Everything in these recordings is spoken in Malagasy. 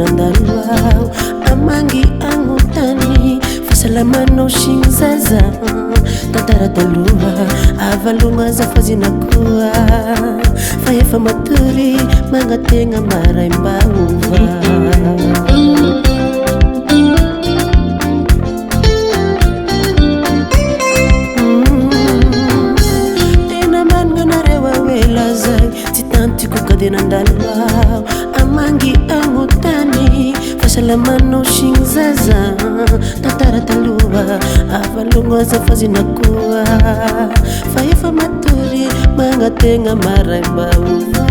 nandalo amangi angotany fasalamanao signy zaza tantara taloha avalogna azafazinakoa fa efa matory magnategna maraimbaova nandalo amangi angotany fasalamanao signy zaza tantara taloha avalogno azafazinakoa fa efa matory magnategna maraimbaova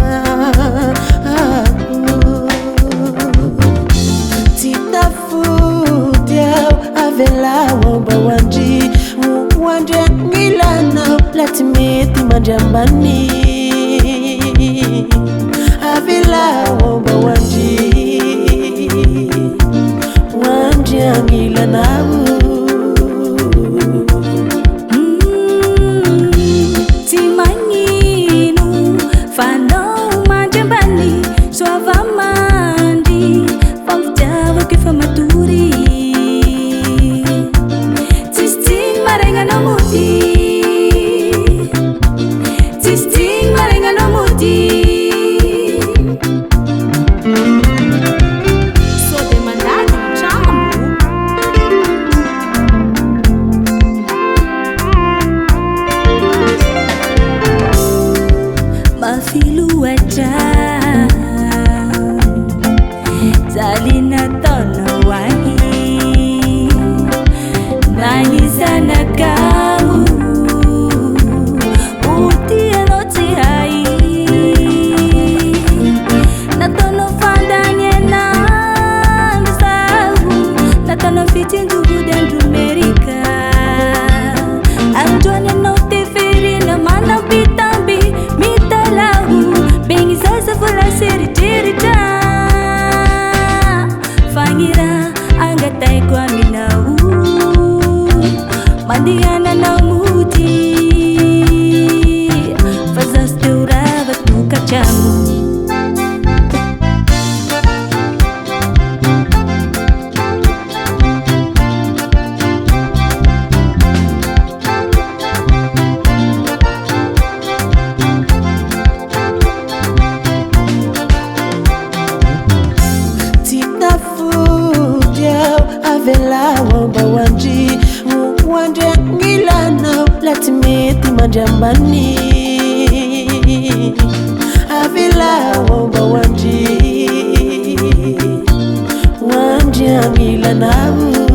tsy tafody aho avelao mba hoandry agnilanao la tsy mety mandry ambany avilao mba wandri angilanao tsy magnino fanao mandry ambany soava mandry fampidiavako efa matory tsisy tsigny maregnanao mody tsisy tsigny maregnanao mody Zalina tono wahi Nanisana kau Uti anoti hai Natono fandanye nandasahu Natono fitin dugu dan Amerika Anjuanya no teferi na mana pitambi mitalahu Bengi sasa fula seri cerita Fangira angatai kwa minau Mandiana na mudi Fazas teurava tu kacamu avelao mba wandri angilanao la tsy mety mandry ambany avelao mba wandri angilanao